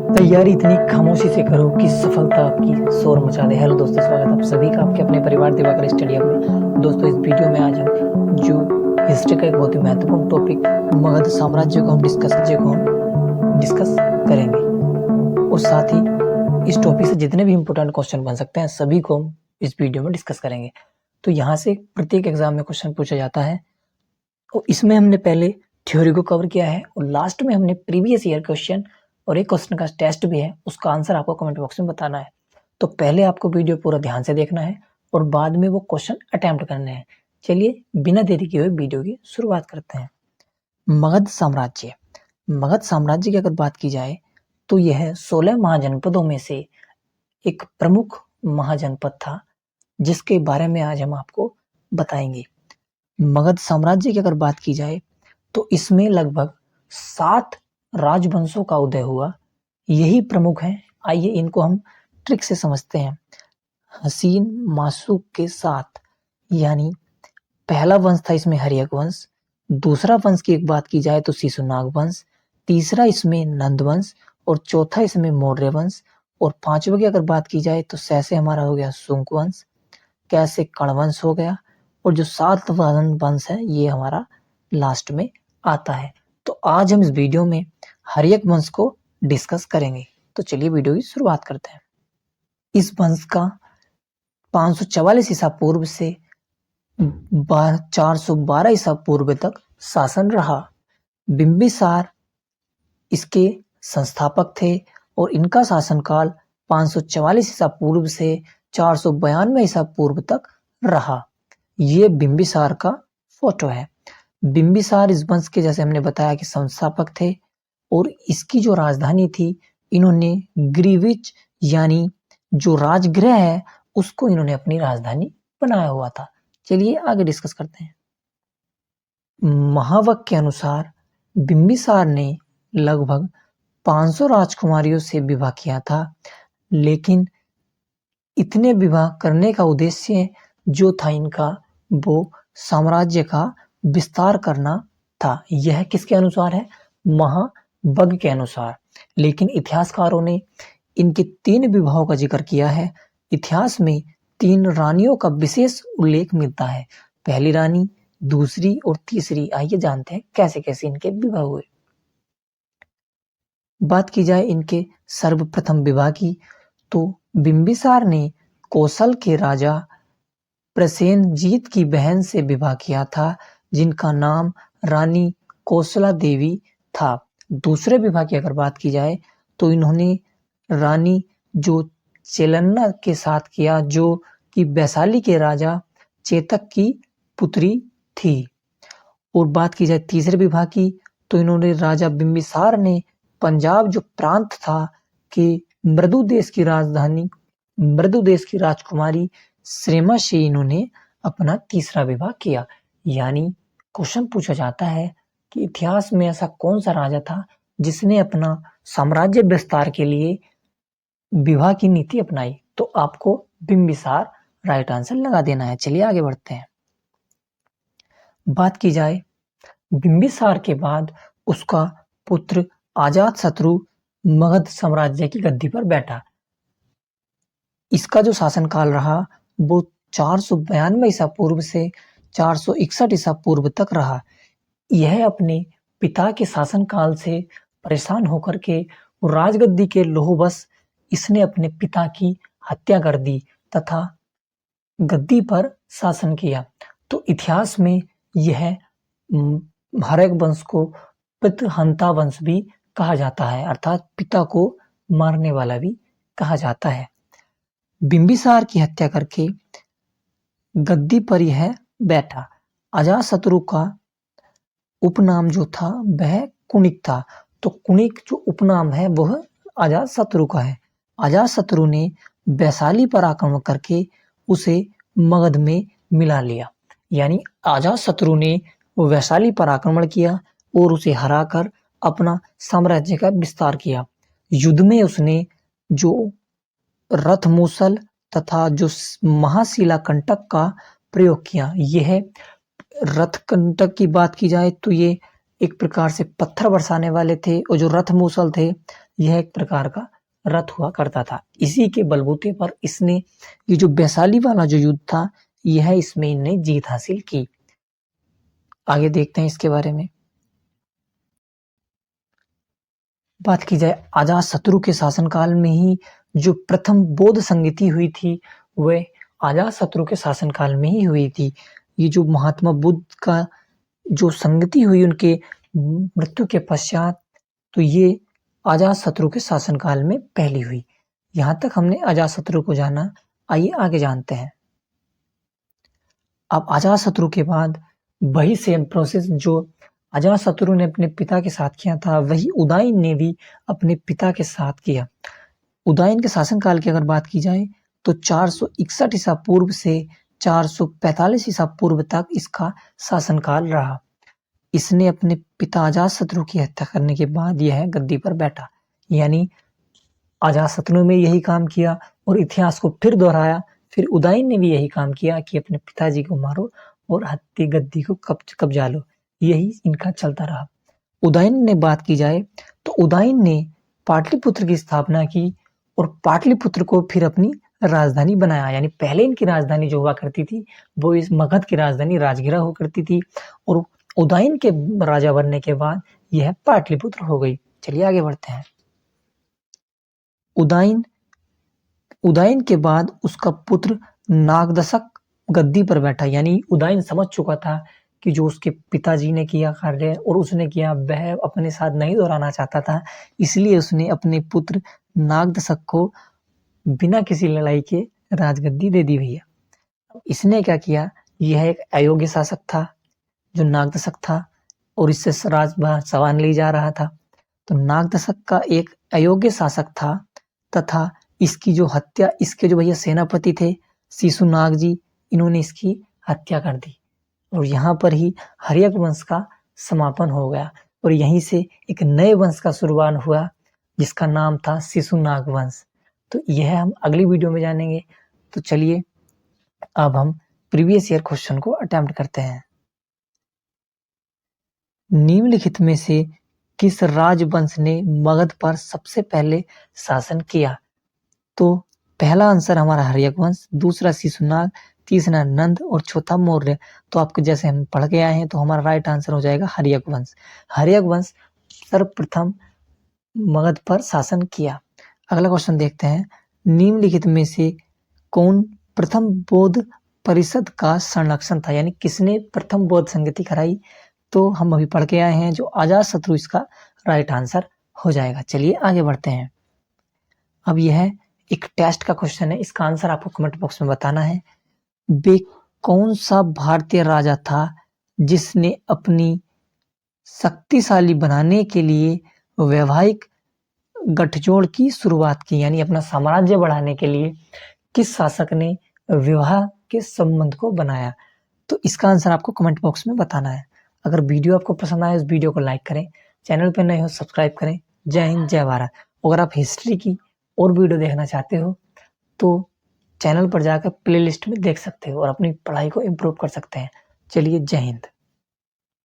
तैयारी इतनी खामोशी से करो कि सफलता आपकी शोर मचा दे। हेलो दोस्तों, स्वागत है आप सभी का आपके अपने परिवार दिवाकर स्टडी हब में। दोस्तों, इस वीडियो में आज हम जो हिस्ट्री का एक बहुत ही महत्वपूर्ण टॉपिक मगध साम्राज्य को हम डिस्कस करेंगे और साथ ही इस टॉपिक से जितने भी इंपॉर्टेंट क्वेश्चन बन सकते हैं सभी को हम इस वीडियो में डिस्कस करेंगे। तो यहाँ से प्रत्येक एग्जाम में क्वेश्चन पूछा जाता है और इसमें हमने पहले थ्योरी को कवर किया है और लास्ट में हमने प्रीवियस ईयर क्वेश्चन और एक क्वेश्चन का टेस्ट भी है, उसका आंसर आपको कमेंट बॉक्स में बताना है। तो पहले आपको वीडियो पूरा ध्यान से देखना है और बाद में वो क्वेश्चन अटेम्प्ट करने हैं। चलिए बिना देरी किए हुए वीडियो की शुरुआत करते हैं। मगध साम्राज्य की अगर बात की जाए तो यह 16 महाजनपदों में से एक प्रमुख महाजनपद था, जिसके बारे में आज हम आपको बताएंगे। मगध साम्राज्य की अगर बात की जाए तो इसमें लगभग 7 राजवंशों का उदय हुआ। यही प्रमुख हैं। आइए इनको हम ट्रिक से समझते हैं। हसीन मासुक के साथ, यानी पहला वंश था इसमें हर्यक वंश, दूसरा वंश की एक बात की जाए तो शिशुनाग वंश, तीसरा इसमें नंद वंश और चौथा इसमें मौर्य वंश और पांचवा की अगर बात की जाए तो से हमारा हो गया शुंग वंश, कैसे कणवंश हो गया और जो 7 वंश है ये हमारा लास्ट में आता है। तो आज हम इस वीडियो में हर्यक वंश को डिस्कस करेंगे। तो चलिए वीडियो की शुरुआत करते हैं। इस वंश का 544 ईसा पूर्व से 412 ईसा पूर्व तक शासन रहा। बिंबिसार इसके संस्थापक थे और इनका शासनकाल 544 ईसा पूर्व से 492 ईसा पूर्व तक रहा। ये बिंबिसार का फोटो है। बिंबिसार इस वंश के, जैसे हमने बताया, कि संस्थापक थे और इसकी जो राजधानी थी, इन्होंने ग्रीविच यानी जो राजगृह है उसको इन्होंने अपनी राजधानी बनाया हुआ था। चलिए आगे डिस्कस करते हैं। महावक के अनुसार बिंबिसार ने लगभग 500 राजकुमारियों से विवाह किया था, लेकिन इतने विवाह करने का उद्देश्य जो था इनका, वो साम्राज्य का विस्तार करना था। यह किसके अनुसार है? महावग के अनुसार। लेकिन इतिहासकारों ने इनके 3 विवाहों का जिक्र किया है। इतिहास में 3 रानियों का विशेष उल्लेख मिलता है, पहली रानी, दूसरी और तीसरी। आइए जानते हैं कैसे कैसे इनके विवाह हुए। बात की जाए इनके सर्वप्रथम विवाह की तो बिंबिसार ने कौशल के राजा प्रसेनजीत की बहन से विवाह किया था, जिनका नाम रानी कौशला देवी था। दूसरे विवाह की अगर बात की जाए तो इन्होंने रानी जो चेलन्ना के साथ किया, जो कि वैशाली के राजा चेतक की पुत्री थी। और बात की जाए तीसरे विवाह की तो इन्होंने राजा बिंबिसार ने पंजाब जो प्रांत था कि मृदु देश की राजकुमारी श्रेमा से इन्होंने अपना तीसरा विवाह किया। यानी क्वेश्चन पूछा जाता है कि इतिहास में ऐसा कौन सा राजा था जिसने अपना साम्राज्य विस्तार के लिए विवाह की नीति अपनाई, तो आपको बिंबिसार राइट आंसर लगा देना है। चलिए आगे बढ़ते हैं। बात की जाए बिंबिसार के बाद उसका पुत्र अजातशत्रु मगध साम्राज्य की गद्दी पर बैठा। इसका जो शासनकाल रहा वो 492 ईसा पूर्व से 461 ईसा पूर्व तक रहा। यह अपने पिता के शासनकाल से परेशान होकर के राजगद्दी के लोभवश इसने अपने पिता की हत्या कर दी तथा गद्दी पर शासन किया। तो इतिहास में यह हर्यक वंश को पितृहंता वंश भी कहा जाता है, अर्थात पिता को मारने वाला भी कहा जाता है। बिंबिसार की हत्या करके गद्दी पर यह बैठा। अजातशत्रु का उपनाम जो था वह कुणिक था। तो कुणिक जो उपनाम है वह अजातशत्रु का है। अजातशत्रु ने वैशाली पर आक्रमण करके उसे मगध में मिला लिया। यानी अजातशत्रु ने वैशाली पर आक्रमण किया और उसे हराकर अपना साम्राज्य का विस्तार किया। युद्ध में उसने जो रथमूसल तथा जो महाशिला कंटक का प्रयोग किया। यह रथ कंटक की बात की जाए तो ये एक प्रकार से पत्थर बरसाने वाले थे और जो रथमूसल थे यह एक प्रकार का रथ हुआ करता था। इसी के बलबूते पर इसने ये जो वैशाली वाला जो युद्ध था, यह इसमें इनने जीत हासिल की। आगे देखते हैं इसके बारे में। बात की जाए अजातशत्रु के शासनकाल में ही जो प्रथम बौद्ध संगति हुई थी, वह अजातशत्रु के शासनकाल में ही हुई थी। ये जो महात्मा बुद्ध का जो संगति हुई उनके मृत्यु के पश्चात, तो ये अजातशत्रु के शासनकाल में पहली हुई। यहाँ तक हमने अजातशत्रु को जाना। आइए आगे जानते हैं। अब अजातशत्रु के बाद वही सेम प्रोसेस जो अजातशत्रु ने अपने पिता के साथ किया था, वही उदयन ने भी अपने पिता के साथ किया। उदयन के शासनकाल की अगर बात की जाए तो 461 ईसा पूर्व से 445 ईसा पूर्व तक इसका शासनकाल रहा। इसने अपने पिता अजातशत्रु की हत्या करने के बाद यह गद्दी पर बैठा। यानी अजातशत्रु ने यही काम किया और इतिहास को फिर दोहराया। फिर उदयन ने भी यही काम किया कि अपने पिताजी को मारो और गद्दी को कब्जा लो। यही इनका चलता रहा। उदयन ने बात की जाए तो उदयन ने पाटलिपुत्र की स्थापना की और पाटलिपुत्र को फिर अपनी राजधानी बनाया। यानी पहले इनकी राजधानी जो हुआ करती थी वो इस मगध की राजधानी राजगिरा हुआ करती थी, और उदयन के राजा बनने के बाद यह पाटलिपुत्र हो गई। चलिए आगे बढ़ते हैं। उदयन के बाद उसका पुत्र नागदशक गद्दी पर बैठा। यानी उदयन समझ चुका था कि जो उसके पिताजी ने किया कार्य और उसने किया वह अपने साथ नहीं दोहराना चाहता था, इसलिए उसने अपने पुत्र नागदशक को बिना किसी लड़ाई के राजगद्दी दे दी भैया। इसने क्या किया, यह एक अयोग्य शासक था जो नागदशक था और इससे राज संभाल ली जा रहा था। तो नागदशक का एक अयोग्य शासक था तथा इसकी जो हत्या इसके जो भैया सेनापति थे शिशुनाग जी, इन्होंने इसकी हत्या कर दी और यहाँ पर ही हर्यक वंश का समापन हो गया और यहीं से एक नए वंश का शुरुआत हुआ जिसका नाम था शिशुनाग वंश। तो यह हम अगली वीडियो में जानेंगे। तो चलिए अब हम प्रीवियस ईयर क्वेश्चन को अटेम्प्ट करते हैं। निम्नलिखित में से किस राजवंश ने मगध पर सबसे पहले शासन किया? तो पहला आंसर हमारा हर्यक वंश, दूसरा शिशुनाग, तीसरा नंद और चौथा मौर्य। तो आपको जैसे हम पढ़ के आए हैं तो हमारा राइट आंसर हो जाएगा हर्यक वंश। हर्यक वंश सर्वप्रथम मगध पर शासन किया। अगला क्वेश्चन देखते हैं। निम्नलिखित में से कौन प्रथम बौद्ध परिषद का संरक्षण था? यानी किसने प्रथम बौद्ध संगति कराई? तो हम अभी पढ़ के आए हैं जो अजातशत्रु इसका राइट आंसर हो जाएगा। चलिए आगे बढ़ते हैं। अब यह एक टेस्ट का क्वेश्चन है, इसका आंसर आपको कमेंट बॉक्स में बताना है। वे कौन सा भारतीय राजा था जिसने अपनी शक्तिशाली बनाने के लिए वैवाहिक गठजोड़ की शुरुआत की? यानी अपना साम्राज्य बढ़ाने के लिए किस शासक ने विवाह के संबंध को बनाया? तो इसका आंसर आपको कमेंट बॉक्स में बताना है। अगर वीडियो आपको पसंद आए इस वीडियो को लाइक करें, चैनल पर नए हो सब्सक्राइब करें। जय हिंद जय भारत। अगर आप हिस्ट्री की और वीडियो देखना चाहते हो तो चैनल पर जाकर प्लेलिस्ट में देख सकते हो और अपनी पढ़ाई को इम्प्रूव कर सकते हैं। चलिए जय हिंद।